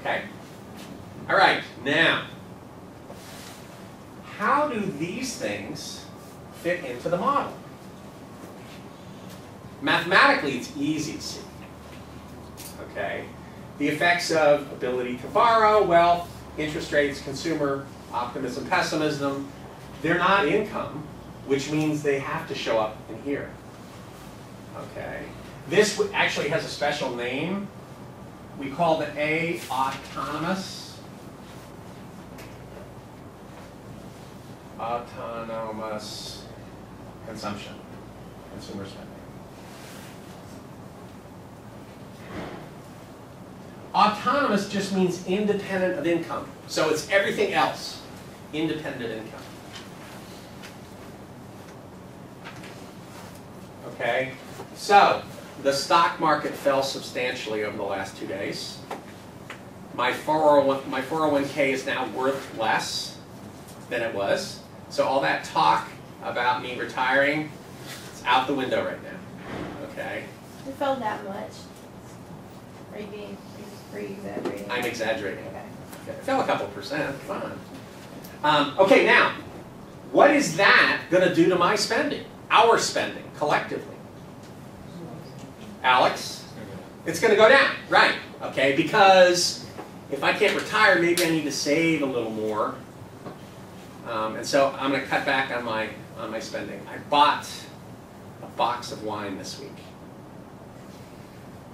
Okay? All right, now, how do these things fit into the model? Mathematically, it's easy to see. Okay? The effects of ability to borrow, wealth, interest rates, consumer optimism, pessimism, they're not income, which means they have to show up in here. Okay? This actually has a special name. We call the A autonomous. Autonomous consumption, consumer spending. Autonomous just means independent of income. So it's everything else, independent income. Okay, so the stock market fell substantially over the last 2 days. My 401k is now worth less than it was. So all that talk about me retiring, it's out the window right now. Okay. It fell that much. Are you exaggerating? I'm exaggerating. Okay. It fell a couple percent. Come on. Okay, now, what is that going to do to my spending? Our spending, collectively? Alex? It's going to go down, right? Okay, because if I can't retire, maybe I need to save a little more. And so I'm going to cut back on my spending. I bought a box of wine this week,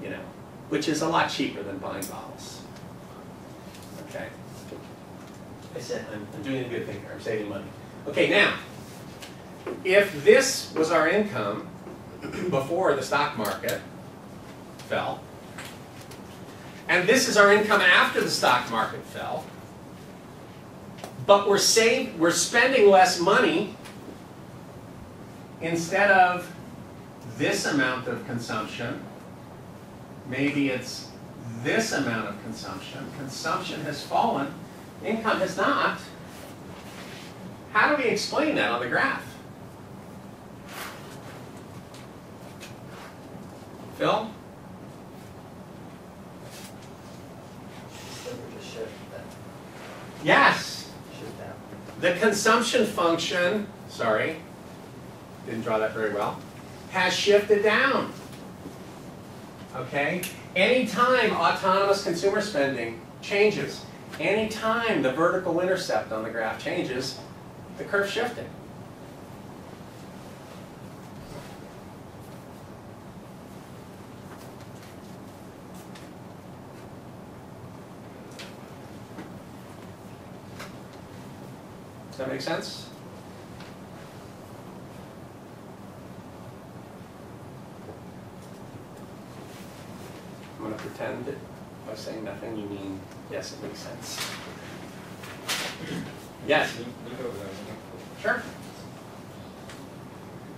you know, which is a lot cheaper than buying bottles. Okay. I said I'm doing a good thing here. I'm saving money. Okay, now, if this was our income before the stock market fell, and this is our income after the stock market fell, but we're spending less money instead of this amount of consumption, maybe it's this amount of consumption. Consumption has fallen, income has not. How do we explain that on the graph? Phil? Yes. The consumption function, sorry, didn't draw that very well, has shifted down. Okay? Anytime autonomous consumer spending changes, anytime the vertical intercept on the graph changes, the curve's shifting. Does that make sense? I'm going to pretend that by saying nothing you mean, yes, it makes sense. Yes? Sure.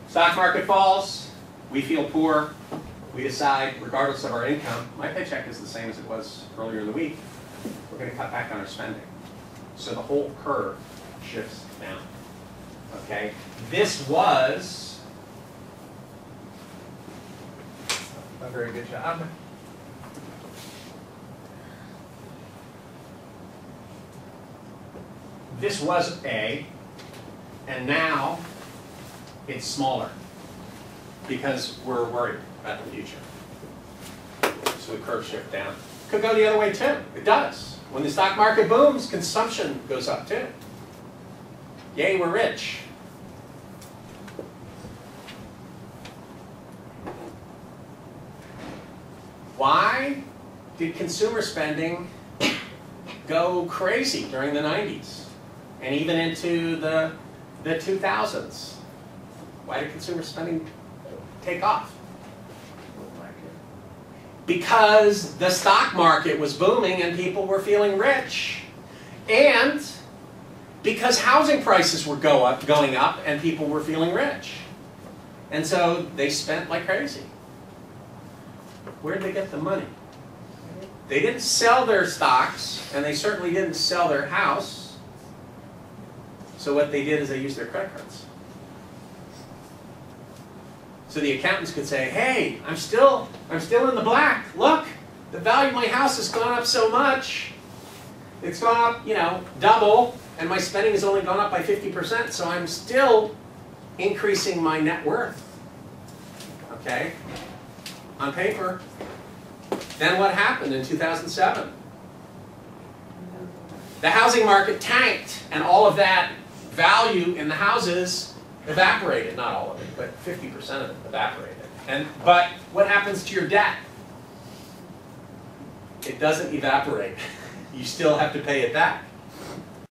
Stock market falls, we feel poor, we decide, regardless of our income, my paycheck is the same as it was earlier in the week, we're going to cut back on our spending. So the whole curve shifts down. Okay? This was a very good job. This was A, and now it's smaller because we're worried about the future. So the curve shift down. Could go the other way too. It does. When the stock market booms, consumption goes up too. Yay, we're rich. Why did consumer spending go crazy during the 90s and even into the 2000s? Why did consumer spending take off? Because the stock market was booming and people were feeling rich. And because housing prices were going up and people were feeling rich. And so they spent like crazy. Where did they get the money? They didn't sell their stocks, and they certainly didn't sell their house. So what they did is they used their credit cards. So the accountants could say, hey, I'm still in the black. Look, the value of my house has gone up so much. it's gone up, you know, double, and my spending has only gone up by 50%, so I'm still increasing my net worth. Okay? On paper. Then what happened in 2007? The housing market tanked, and all of that value in the houses evaporated. Not all of it, but 50% of it evaporated. But what happens to your debt? It doesn't evaporate. You still have to pay it back.